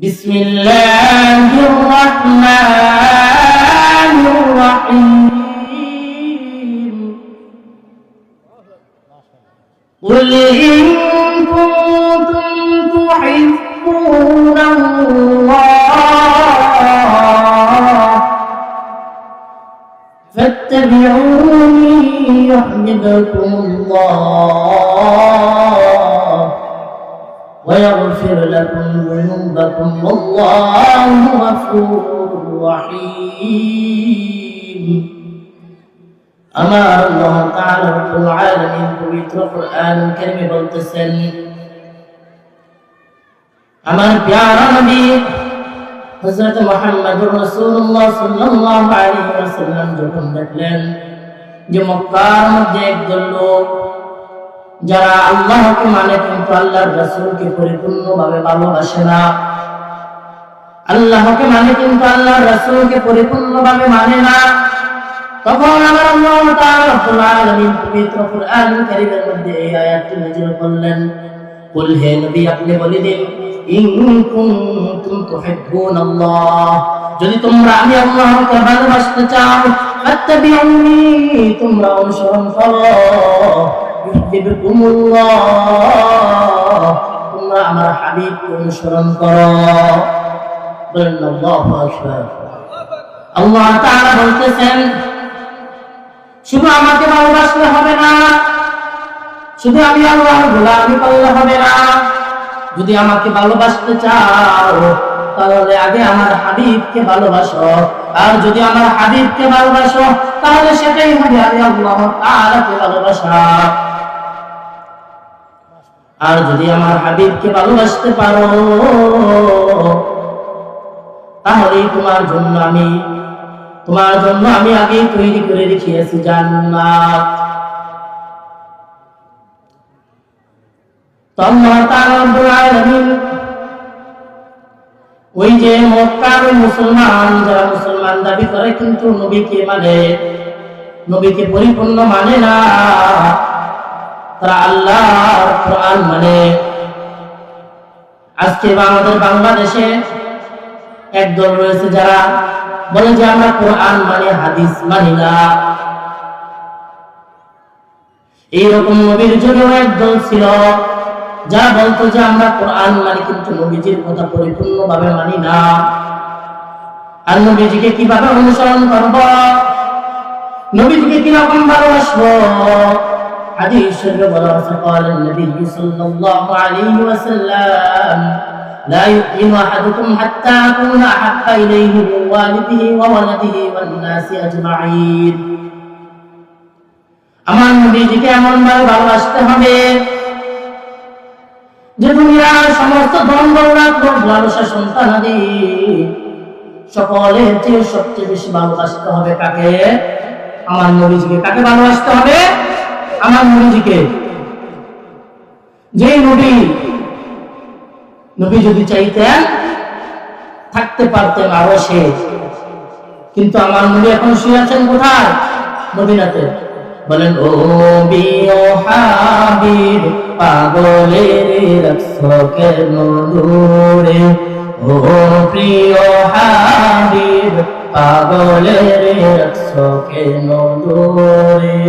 বিসমিল্লাহির রহমানির রহিম। কুল ইন কুনতুম তুহিব্বুনাল্লাহ ফাত্তাবিউনি ইউহিব্বুকুমুল্লাহ ويغفر لكم ذنوبكم والله غفور رحيم। আমার আল্লাহ তাআলা রব্বুল আলামিন পবিত্র কোরআন কারীমে বলতেছেন, আমার প্যারা নবী হযরত মুহাম্মদুর রাসূলুল্লাহ সাল্লাল্লাহু আলাইহি ওয়াসাল্লাম যখন দেখলেন যে মক্কার মধ্যে একদল লোক যারা আল্লাহকে মানে কিন্তু আল্লাহর রাসূলকে পরিপূর্ণভাবে ভালোবাসে না, আল্লাহকে মানে কিন্তু আল্লাহর রাসূলকে পরিপূর্ণভাবে মানে না, তখন আমার আল্লাহ তাআলা রব্বুল আলামিন পবিত্র কোরআনুল কারীমের মধ্যে এই আয়াতটি নাযিল করলেন। কুল হে নবী আপনি বলে দিন, ইন কুনতুম তুহিব্বুনাল্লাহ, যদি তোমরা আমি আল্লাহকে ভালোবাসতে চাও, ফাত্তাবিউনি তোমরা অনুসরণ করো, ইউহিব্বুকুমুল্লাহ তোমরা আমার হাবিবকে অনুসরণ করো। বলেন আল্লাহু আকবার। আল্লাহ তাআলা বলতেছেন, শুধু আমাকে ভালোবাসলে হবে না, শুধু আমি আল্লাহর গোলামি করলে হবে না, যদি আমাকে ভালোবাসতে চাও তাহলে আগে আমার হাবিবকে ভালোবাসো, আর যদি আমার হাবিবকে ভালোবাসো তাহলে সেটাই হবে আমি আল্লাহ তাআলাকে ভালোবাসা। আর যদি আমার হাবিবকে ভালোবাসতে পারো তাহলেই তোমার জন্য আমি আগে তৈরি করে রেখেছি জান্নাত। তো আল্লাহ তাআলা রব্বুল আলামিন ওই যে মক্কার মুসলমান যারা মুসলমান দাবি করে কিন্তু নবীকে পরিপূর্ণ মানে না, তারা আল্লাহর কোরআন মানে। আজকে আমাদের বাংলাদেশে একদল রয়েছে যারা বলে যে আমরা কোরআন মানে হাদিস মানি না। এইরকম নবীর যুগেও একদল ছিল যারা বলতো যে আমরা কোরআন মানি কিন্তু নবীজির কথা পরিপূর্ণভাবে মানি না। আর নবীজিকে কিভাবে অনুসরণ করব, নবীজিকে কিরকম ভালোবাসবো? হাদিস শরীফে বলা আছে, قال النبي صلى الله عليه وسلم لا يؤمن أحدكم حتى أكون أحب إليه من والده وولده والناس أجمعين। আমার নবীজিকে এমন ভাবে ভালোবাসতে হবে যে দুনিয়ার সমস্ত ধন দৌলত ভালোবাসা সন্তানাদি সকলের চেয়ে সবচেয়ে বেশি ভালোবাসতে হবে কাকে? আমার নবীজিকে। কাকে ভালোবাসতে হবে? আমার নবীজিকে। যে নবী যদি চাইতেন থাকতে পারতেন আরো শেষ, কিন্তু আমার নবী এখন শুয়ে আছেন কোথায়? মদিনাতে। বলেন, ও প্রিয় হাবিব পাগলের রাখছো কেন দূরে, ও প্রিয় হাবিব পাগলের রাখছো কেন দূরে।